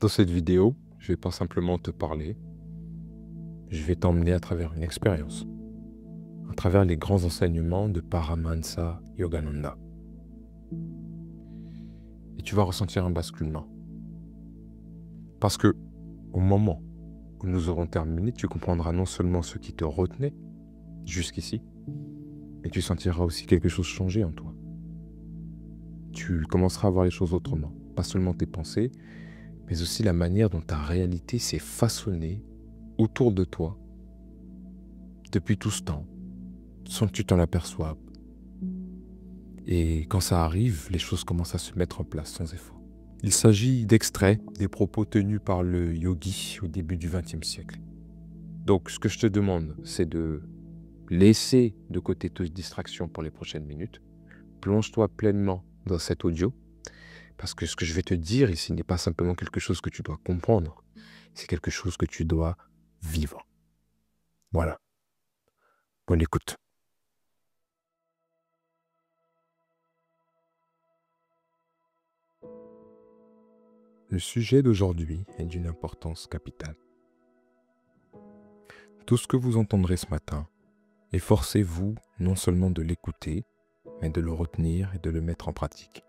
Dans cette vidéo, je vais pas simplement te parler, je vais t'emmener à travers une expérience, à travers les grands enseignements de Paramahansa Yogananda. Et tu vas ressentir un basculement. Parce que, au moment où nous aurons terminé, tu comprendras non seulement ce qui te retenait jusqu'ici, mais tu sentiras aussi quelque chose changer en toi. Tu commenceras à voir les choses autrement, pas seulement tes pensées, mais aussi la manière dont ta réalité s'est façonnée autour de toi depuis tout ce temps, sans que tu t'en aperçoives. Et quand ça arrive, les choses commencent à se mettre en place sans effort. Il s'agit d'extraits des propos tenus par le yogi au début du XXe siècle. Donc, ce que je te demande, c'est de laisser de côté toute distraction pour les prochaines minutes. Plonge-toi pleinement dans cet audio, parce que ce que je vais te dire ici n'est pas simplement quelque chose que tu dois comprendre, c'est quelque chose que tu dois vivre. Voilà. Bonne écoute. Le sujet d'aujourd'hui est d'une importance capitale. Tout ce que vous entendrez ce matin, efforcez-vous non seulement de l'écouter, mais de le retenir et de le mettre en pratique.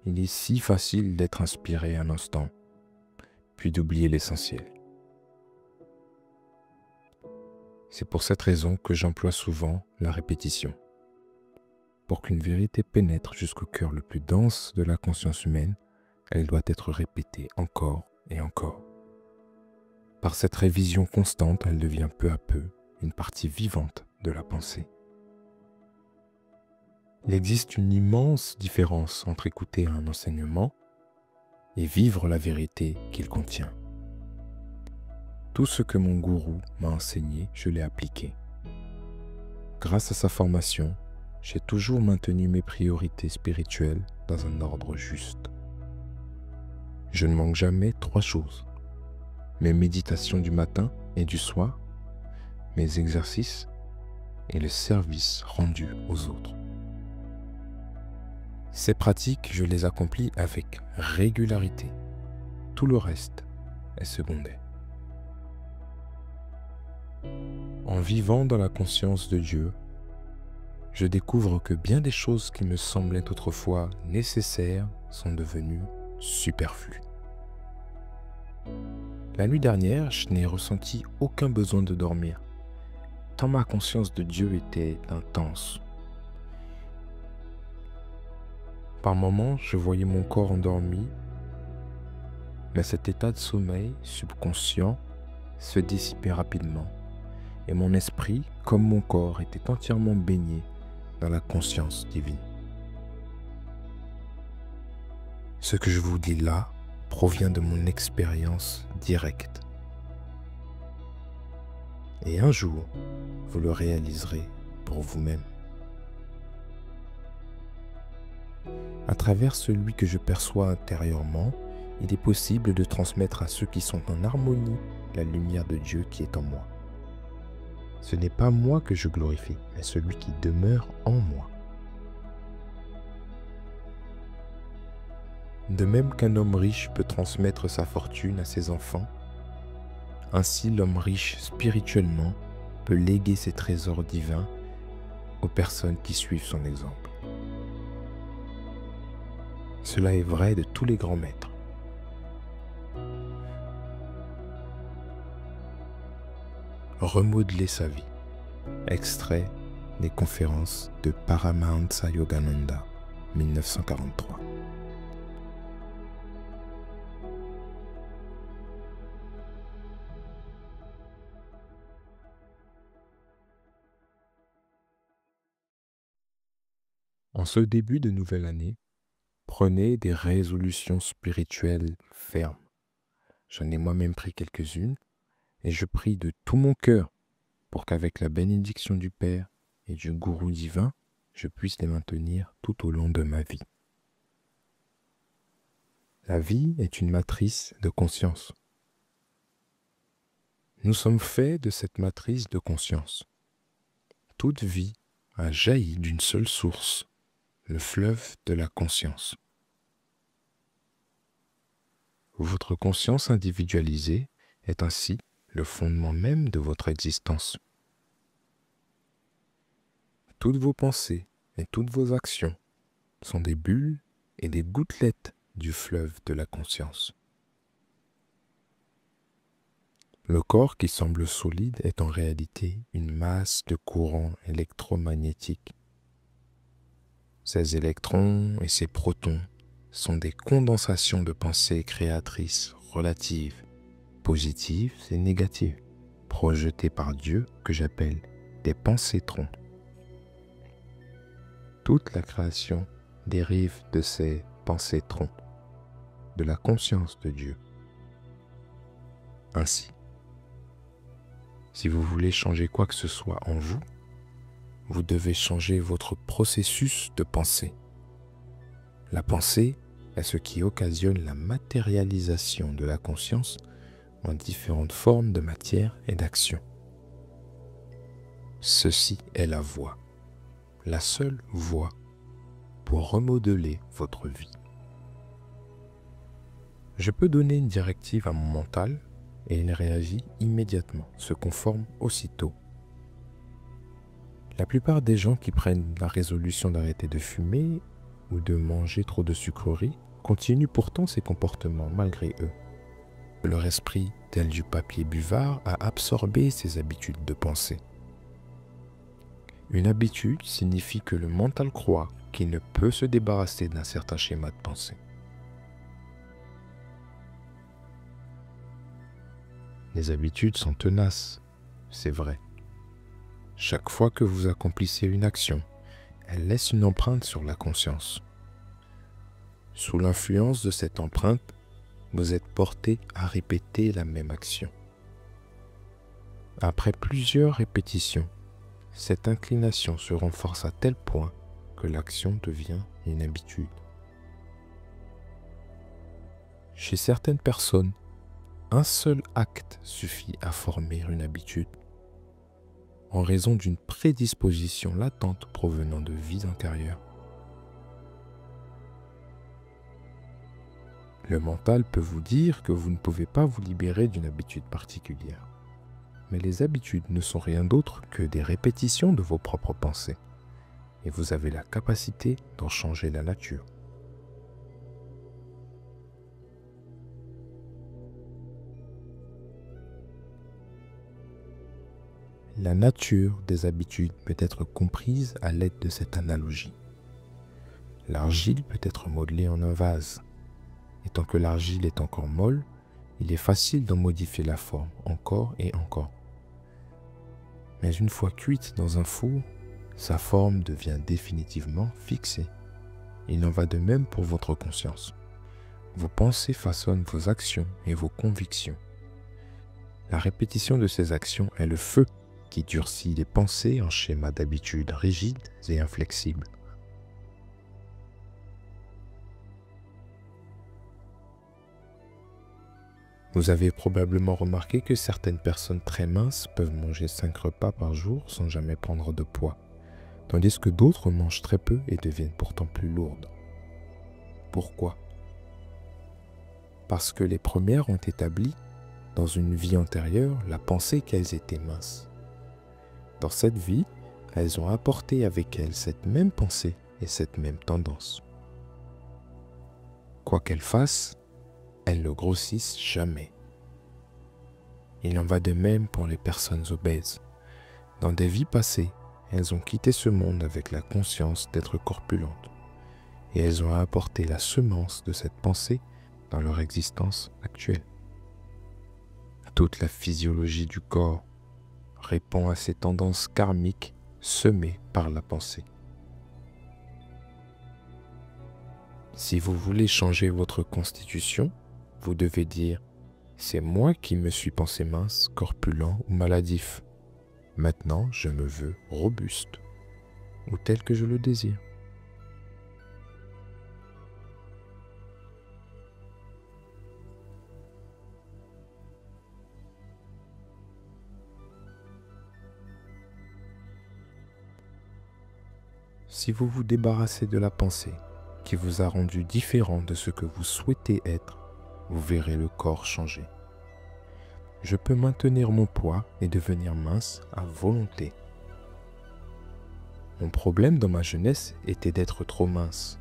Il est si facile d'être inspiré un instant, puis d'oublier l'essentiel. C'est pour cette raison que j'emploie souvent la répétition. Pour qu'une vérité pénètre jusqu'au cœur le plus dense de la conscience humaine, elle doit être répétée encore et encore. Par cette révision constante, elle devient peu à peu une partie vivante de la pensée. Il existe une immense différence entre écouter un enseignement et vivre la vérité qu'il contient. Tout ce que mon gourou m'a enseigné, je l'ai appliqué. Grâce à sa formation, j'ai toujours maintenu mes priorités spirituelles dans un ordre juste. Je ne manque jamais 3 choses. Mes méditations du matin et du soir, mes exercices et le service rendu aux autres. Ces pratiques, je les accomplis avec régularité. Tout le reste est secondaire. En vivant dans la conscience de Dieu, je découvre que bien des choses qui me semblaient autrefois nécessaires sont devenues superflues. La nuit dernière, je n'ai ressenti aucun besoin de dormir, tant ma conscience de Dieu était intense. Par moments, je voyais mon corps endormi, mais cet état de sommeil subconscient se dissipait rapidement, et mon esprit, comme mon corps, était entièrement baigné dans la conscience divine. Ce que je vous dis là provient de mon expérience directe. Et un jour, vous le réaliserez pour vous-même. À travers celui que je perçois intérieurement, il est possible de transmettre à ceux qui sont en harmonie la lumière de Dieu qui est en moi. Ce n'est pas moi que je glorifie, mais celui qui demeure en moi. De même qu'un homme riche peut transmettre sa fortune à ses enfants, ainsi l'homme riche spirituellement peut léguer ses trésors divins aux personnes qui suivent son exemple. Cela est vrai de tous les grands maîtres. Remodeler sa vie. Extrait des conférences de Paramahansa Yogananda, 1943. En ce début de nouvelle année, prenez des résolutions spirituelles fermes. J'en ai moi-même pris quelques-unes et je prie de tout mon cœur pour qu'avec la bénédiction du Père et du Gourou divin, je puisse les maintenir tout au long de ma vie. La vie est une matrice de conscience. Nous sommes faits de cette matrice de conscience. Toute vie a jailli d'une seule source, le fleuve de la conscience. Votre conscience individualisée est ainsi le fondement même de votre existence. Toutes vos pensées et toutes vos actions sont des bulles et des gouttelettes du fleuve de la conscience. Le corps qui semble solide est en réalité une masse de courants électromagnétiques. Ces électrons et ces protons sont des condensations de pensées créatrices relatives, positives et négatives, projetées par Dieu que j'appelle des pensées-trons. Toute la création dérive de ces pensées-trons, de la conscience de Dieu. Ainsi, si vous voulez changer quoi que ce soit en vous, vous devez changer votre processus de pensée. La pensée est ce qui occasionne la matérialisation de la conscience en différentes formes de matière et d'action. Ceci est la voie, la seule voie pour remodeler votre vie. Je peux donner une directive à mon mental et il réagit immédiatement, se conforme aussitôt. La plupart des gens qui prennent la résolution d'arrêter de fumer ou de manger trop de sucreries continuent pourtant ces comportements malgré eux. Leur esprit, tel du papier buvard, a absorbé ces habitudes de pensée. Une habitude signifie que le mental croit qu'il ne peut se débarrasser d'un certain schéma de pensée. Les habitudes sont tenaces, c'est vrai. Chaque fois que vous accomplissez une action, elle laisse une empreinte sur la conscience. Sous l'influence de cette empreinte, vous êtes porté à répéter la même action. Après plusieurs répétitions, cette inclination se renforce à tel point que l'action devient une habitude. Chez certaines personnes, un seul acte suffit à former une habitude, en raison d'une prédisposition latente provenant de vies antérieures. Le mental peut vous dire que vous ne pouvez pas vous libérer d'une habitude particulière. Mais les habitudes ne sont rien d'autre que des répétitions de vos propres pensées. Et vous avez la capacité d'en changer la nature. La nature des habitudes peut être comprise à l'aide de cette analogie. L'argile peut être modelée en un vase. Et tant que l'argile est encore molle, il est facile d'en modifier la forme encore et encore. Mais une fois cuite dans un four, sa forme devient définitivement fixée. Il en va de même pour votre conscience. Vos pensées façonnent vos actions et vos convictions. La répétition de ces actions est le feu qui durcit les pensées en schémas d'habitude rigides et inflexibles. Vous avez probablement remarqué que certaines personnes très minces peuvent manger 5 repas par jour sans jamais prendre de poids, tandis que d'autres mangent très peu et deviennent pourtant plus lourdes. Pourquoi? Parce que les premières ont établi, dans une vie antérieure, la pensée qu'elles étaient minces. Dans cette vie, elles ont apporté avec elles cette même pensée et cette même tendance. Quoi qu'elles fassent, elles ne grossissent jamais. Il en va de même pour les personnes obèses. Dans des vies passées, elles ont quitté ce monde avec la conscience d'être corpulentes, et elles ont apporté la semence de cette pensée dans leur existence actuelle. Toute la physiologie du corps répond à ces tendances karmiques semées par la pensée. Si vous voulez changer votre constitution, vous devez dire « C'est moi qui me suis pensé mince, corpulent ou maladif. Maintenant, je me veux robuste ou tel que je le désire. » Si vous vous débarrassez de la pensée qui vous a rendu différent de ce que vous souhaitez être, vous verrez le corps changer. Je peux maintenir mon poids et devenir mince à volonté. Mon problème dans ma jeunesse était d'être trop mince.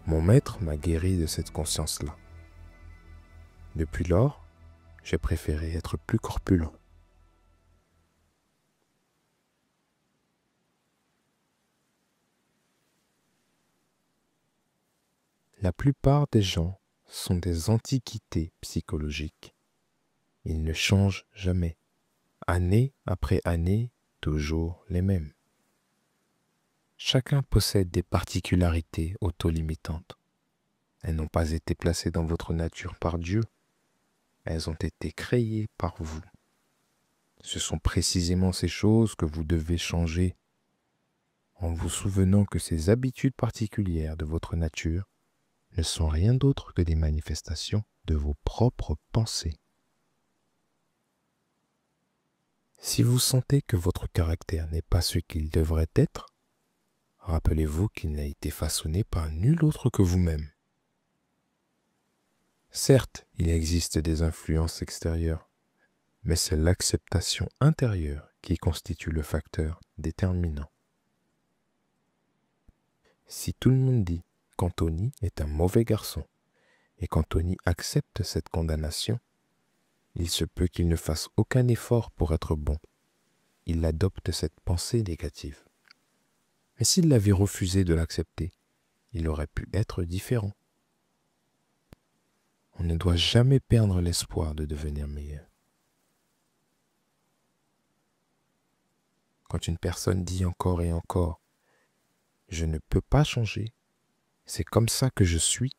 Mon maître m'a guéri de cette conscience-là. Depuis lors, j'ai préféré être plus corpulent. La plupart des gens sont des antiquités psychologiques. Ils ne changent jamais. Année après année, toujours les mêmes. Chacun possède des particularités auto-limitantes. Elles n'ont pas été placées dans votre nature par Dieu. Elles ont été créées par vous. Ce sont précisément ces choses que vous devez changer en vous souvenant que ces habitudes particulières de votre nature ne sont rien d'autre que des manifestations de vos propres pensées. Si vous sentez que votre caractère n'est pas ce qu'il devrait être, rappelez-vous qu'il n'a été façonné par nul autre que vous-même. Certes, il existe des influences extérieures, mais c'est l'acceptation intérieure qui constitue le facteur déterminant. Si tout le monde dit qu'Anthony est un mauvais garçon et qu'Anthony accepte cette condamnation, il se peut qu'il ne fasse aucun effort pour être bon. Il adopte cette pensée négative. Mais s'il avait refusé de l'accepter, il aurait pu être différent. On ne doit jamais perdre l'espoir de devenir meilleur. Quand une personne dit encore et encore « je ne peux pas changer, c'est comme ça que je suis »,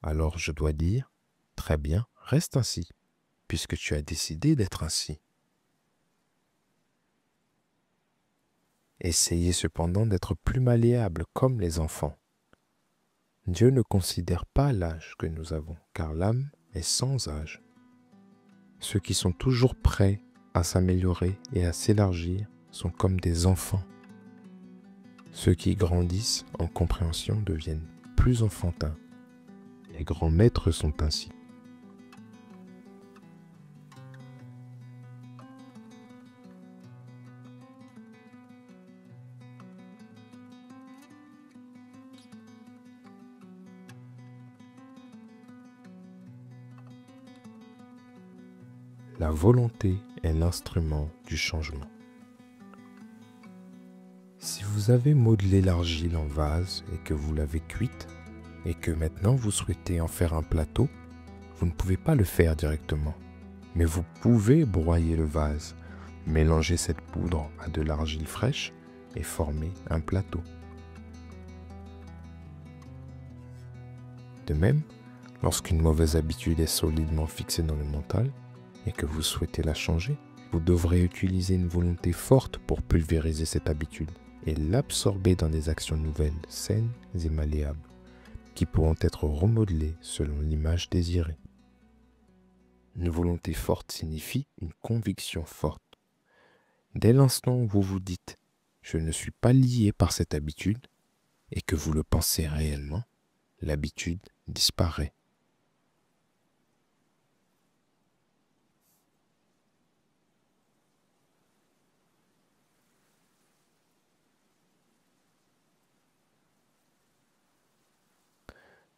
alors je dois dire « très bien, reste ainsi, puisque tu as décidé d'être ainsi ». Essayez cependant d'être plus malléable comme les enfants. Dieu ne considère pas l'âge que nous avons, car l'âme est sans âge. Ceux qui sont toujours prêts à s'améliorer et à s'élargir sont comme des enfants. Ceux qui grandissent en compréhension deviennent plus enfantins. Les grands maîtres sont ainsi. La volonté est l'instrument du changement. Si vous avez modelé l'argile en vase et que vous l'avez cuite, et que maintenant vous souhaitez en faire un plateau, vous ne pouvez pas le faire directement. Mais vous pouvez broyer le vase, mélanger cette poudre à de l'argile fraîche et former un plateau. De même, lorsqu'une mauvaise habitude est solidement fixée dans le mental et que vous souhaitez la changer, vous devrez utiliser une volonté forte pour pulvériser cette habitude et l'absorber dans des actions nouvelles, saines et malléables, qui pourront être remodelées selon l'image désirée. Une volonté forte signifie une conviction forte. Dès l'instant où vous vous dites « je ne suis pas lié par cette habitude » et que vous le pensez réellement, l'habitude disparaît.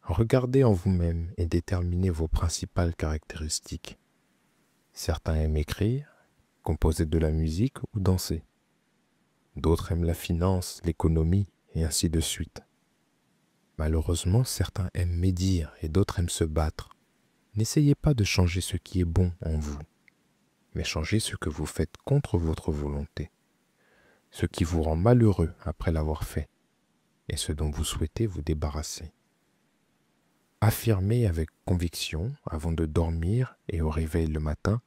Regardez en vous-même et déterminez vos principales caractéristiques. Certains aiment écrire, composer de la musique ou danser. D'autres aiment la finance, l'économie et ainsi de suite. Malheureusement, certains aiment médire et d'autres aiment se battre. N'essayez pas de changer ce qui est bon en vous, mais changez ce que vous faites contre votre volonté, ce qui vous rend malheureux après l'avoir fait et ce dont vous souhaitez vous débarrasser. Affirmez avec conviction avant de dormir et au réveil le matin,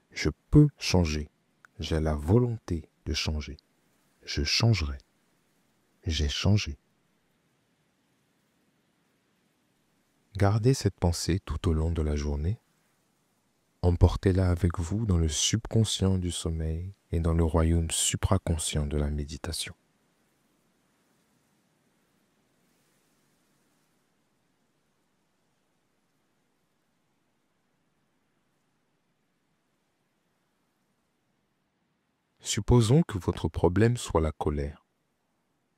je peux changer, j'ai la volonté de changer, je changerai, j'ai changé. Gardez cette pensée tout au long de la journée. Emportez-la avec vous dans le subconscient du sommeil et dans le royaume supraconscient de la méditation. Supposons que votre problème soit la colère.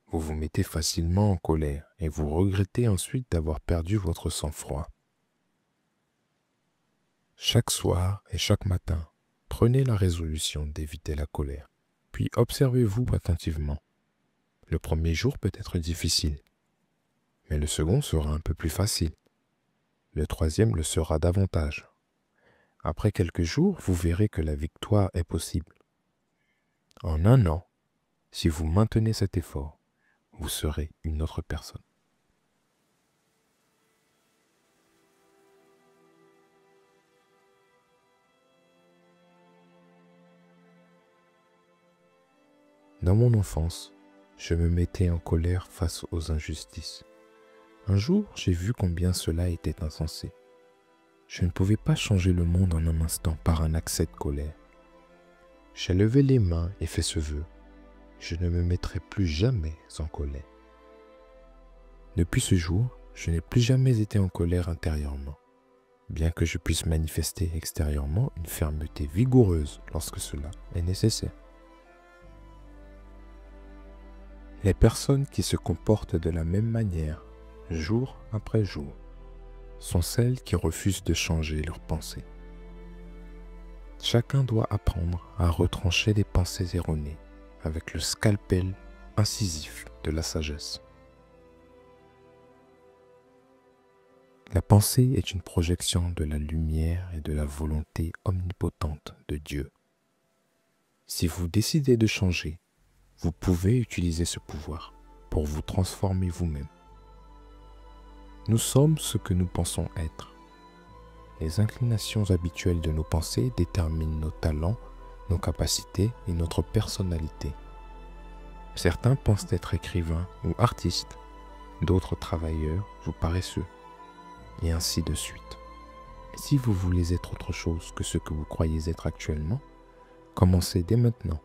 Vous vous mettez facilement en colère et vous regrettez ensuite d'avoir perdu votre sang-froid. Chaque soir et chaque matin, prenez la résolution d'éviter la colère, puis observez-vous attentivement. Le premier jour peut être difficile, mais le second sera un peu plus facile. Le troisième le sera davantage. Après quelques jours, vous verrez que la victoire est possible. En un an, si vous maintenez cet effort, vous serez une autre personne. Dans mon enfance, je me mettais en colère face aux injustices. Un jour, j'ai vu combien cela était insensé. Je ne pouvais pas changer le monde en un instant par un accès de colère. J'ai levé les mains et fait ce vœu. Je ne me mettrai plus jamais en colère. Depuis ce jour, je n'ai plus jamais été en colère intérieurement, bien que je puisse manifester extérieurement une fermeté vigoureuse lorsque cela est nécessaire. Les personnes qui se comportent de la même manière, jour après jour, sont celles qui refusent de changer leurs pensées. Chacun doit apprendre à retrancher les pensées erronées avec le scalpel incisif de la sagesse. La pensée est une projection de la lumière et de la volonté omnipotente de Dieu. Si vous décidez de changer, vous pouvez utiliser ce pouvoir pour vous transformer vous-même. Nous sommes ce que nous pensons être. Les inclinations habituelles de nos pensées déterminent nos talents, nos capacités et notre personnalité. Certains pensent être écrivains ou artistes, d'autres travailleurs ou paresseux, et ainsi de suite. Si vous voulez être autre chose que ce que vous croyez être actuellement, commencez dès maintenant.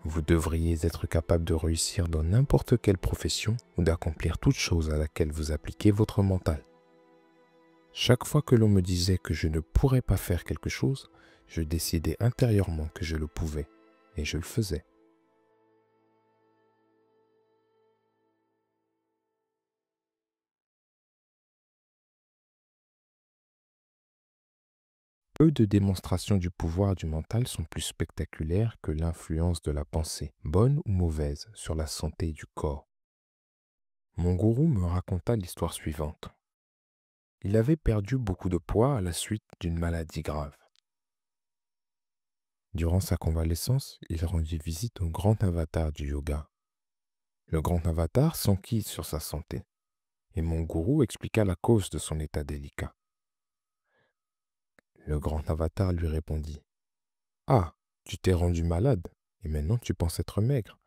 Vous devriez être capable de réussir dans n'importe quelle profession ou d'accomplir toute chose à laquelle vous appliquez votre mental. Chaque fois que l'on me disait que je ne pourrais pas faire quelque chose, je décidais intérieurement que je le pouvais, et je le faisais. Peu de démonstrations du pouvoir du mental sont plus spectaculaires que l'influence de la pensée, bonne ou mauvaise, sur la santé du corps. Mon gourou me raconta l'histoire suivante. Il avait perdu beaucoup de poids à la suite d'une maladie grave. Durant sa convalescence, il rendit visite au grand avatar du yoga. Le grand avatar s'enquit sur sa santé, et mon gourou expliqua la cause de son état délicat. Le grand avatar lui répondit : « Ah, tu t'es rendu malade, et maintenant tu penses être maigre,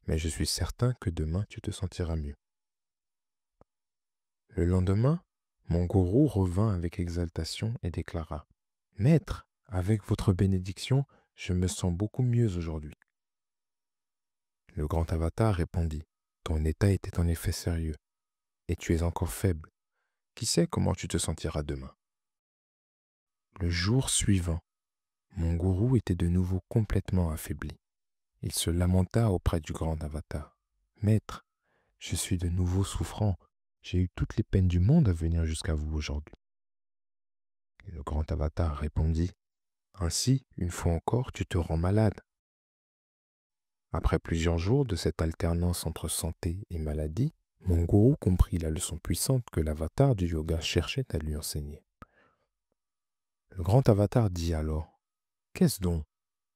mais je suis certain que demain tu te sentiras mieux. » Le lendemain, mon gourou revint avec exaltation et déclara : « Maître, avec votre bénédiction, je me sens beaucoup mieux aujourd'hui. » Le grand avatar répondit : « Ton état était en effet sérieux, et tu es encore faible. Qui sait comment tu te sentiras demain ? » Le jour suivant, mon gourou était de nouveau complètement affaibli. Il se lamenta auprès du grand avatar. « Maître, je suis de nouveau souffrant. J'ai eu toutes les peines du monde à venir jusqu'à vous aujourd'hui. » Et le grand avatar répondit : « Ainsi, une fois encore, tu te rends malade. » Après plusieurs jours de cette alternance entre santé et maladie, mon gourou comprit la leçon puissante que l'avatar du yoga cherchait à lui enseigner. Le grand avatar dit alors : « Qu'est-ce donc ?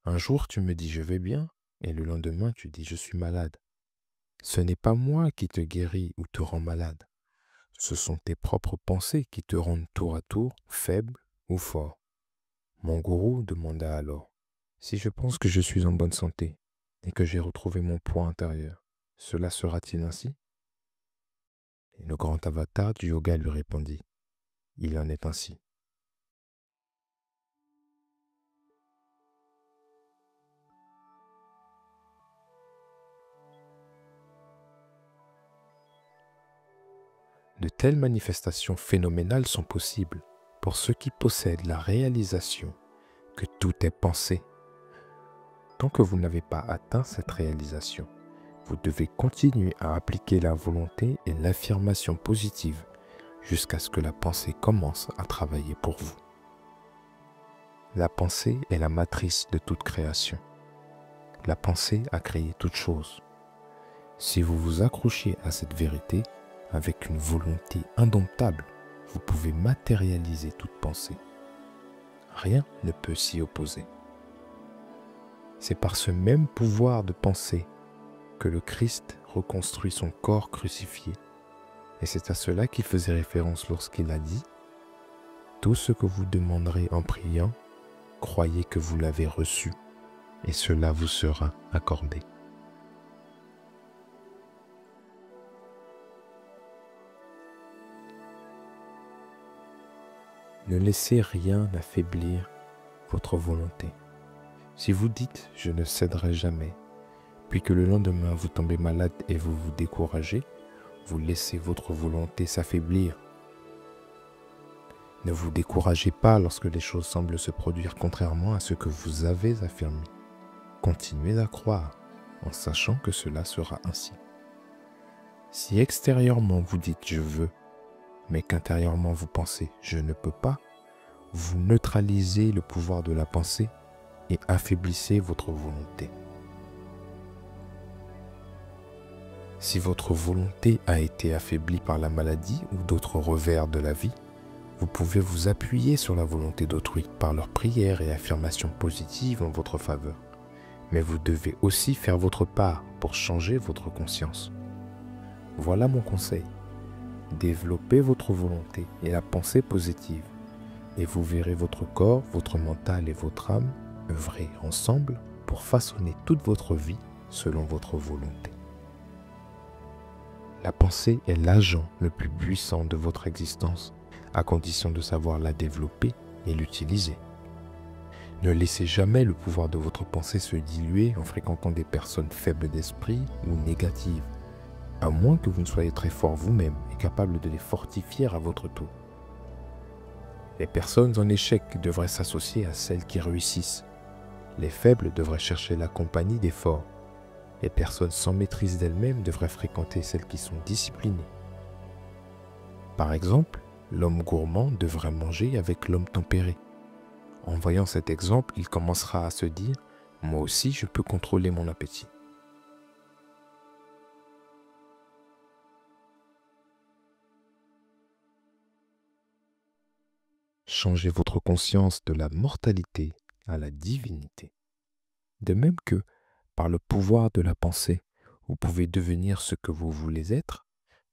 Un jour tu me dis je vais bien, et le lendemain tu dis je suis malade. Ce n'est pas moi qui te guéris ou te rends malade. Ce sont tes propres pensées qui te rendent tour à tour faible ou fort. » Mon gourou demanda alors : « Si je pense que je suis en bonne santé et que j'ai retrouvé mon poids intérieur, cela sera-t-il ainsi ?» Et le grand avatar du yoga lui répondit : « Il en est ainsi. » De telles manifestations phénoménales sont possibles pour ceux qui possèdent la réalisation que tout est pensé. tant que vous n'avez pas atteint cette réalisation, vous devez continuer à appliquer la volonté et l'affirmation positive jusqu'à ce que la pensée commence à travailler pour vous. La pensée est la matrice de toute création. La pensée a créé toute chose. Si vous vous accrochez à cette vérité, avec une volonté indomptable, vous pouvez matérialiser toute pensée. Rien ne peut s'y opposer. C'est par ce même pouvoir de pensée que le Christ reconstruit son corps crucifié. Et c'est à cela qu'il faisait référence lorsqu'il a dit « Tout ce que vous demanderez en priant, croyez que vous l'avez reçu, et cela vous sera accordé. » Ne laissez rien affaiblir votre volonté. Si vous dites « je ne céderai jamais », puis que le lendemain vous tombez malade et vous vous découragez, vous laissez votre volonté s'affaiblir. Ne vous découragez pas lorsque les choses semblent se produire contrairement à ce que vous avez affirmé. Continuez à croire en sachant que cela sera ainsi. Si extérieurement vous dites « je veux », mais qu'intérieurement vous pensez « je ne peux pas », vous neutralisez le pouvoir de la pensée et affaiblissez votre volonté. Si votre volonté a été affaiblie par la maladie ou d'autres revers de la vie, vous pouvez vous appuyer sur la volonté d'autrui par leurs prières et affirmations positives en votre faveur. Mais vous devez aussi faire votre part pour changer votre conscience. Voilà mon conseil. Développez votre volonté et la pensée positive, et vous verrez votre corps, votre mental et votre âme œuvrer ensemble pour façonner toute votre vie selon votre volonté. La pensée est l'agent le plus puissant de votre existence, à condition de savoir la développer et l'utiliser. Ne laissez jamais le pouvoir de votre pensée se diluer en fréquentant des personnes faibles d'esprit ou négatives, à moins que vous ne soyez très fort vous-même et capable de les fortifier à votre tour. Les personnes en échec devraient s'associer à celles qui réussissent. Les faibles devraient chercher la compagnie des forts. Les personnes sans maîtrise d'elles-mêmes devraient fréquenter celles qui sont disciplinées. Par exemple, l'homme gourmand devrait manger avec l'homme tempéré. En voyant cet exemple, il commencera à se dire « Moi aussi, je peux contrôler mon appétit ». Changez votre conscience de la mortalité à la divinité. De même que, par le pouvoir de la pensée, vous pouvez devenir ce que vous voulez être,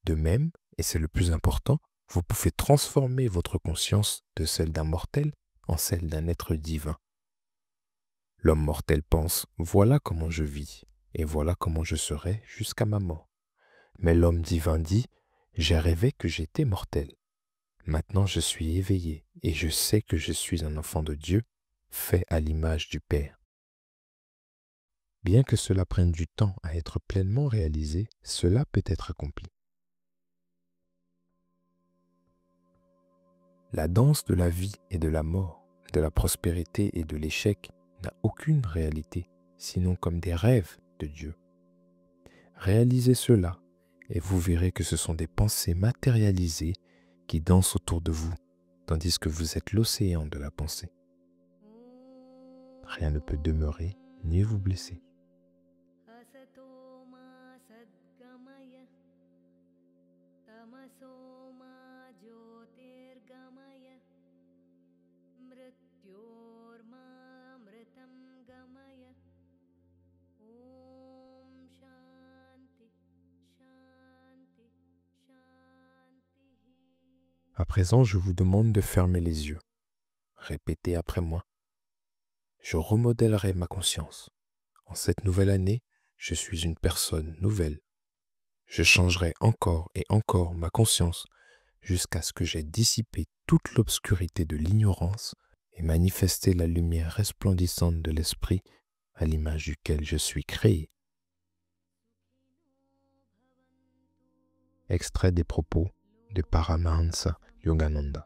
de même, et c'est le plus important, vous pouvez transformer votre conscience de celle d'un mortel en celle d'un être divin. L'homme mortel pense « voilà comment je vis, et voilà comment je serai jusqu'à ma mort ». Mais l'homme divin dit « j'ai rêvé que j'étais mortel. Maintenant je suis éveillé, et je sais que je suis un enfant de Dieu, fait à l'image du Père. » Bien que cela prenne du temps à être pleinement réalisé, cela peut être accompli. La danse de la vie et de la mort, de la prospérité et de l'échec n'a aucune réalité, sinon comme des rêves de Dieu. Réalisez cela, et vous verrez que ce sont des pensées matérialisées qui dansent autour de vous, tandis que vous êtes l'océan de la pensée. Rien ne peut demeurer ni vous blesser. À présent, je vous demande de fermer les yeux. Répétez après moi. Je remodèlerai ma conscience. En cette nouvelle année, je suis une personne nouvelle. Je changerai encore et encore ma conscience jusqu'à ce que j'aie dissipé toute l'obscurité de l'ignorance et manifesté la lumière resplendissante de l'esprit à l'image duquel je suis créé. Extrait des propos de Paramahansa Yogananda.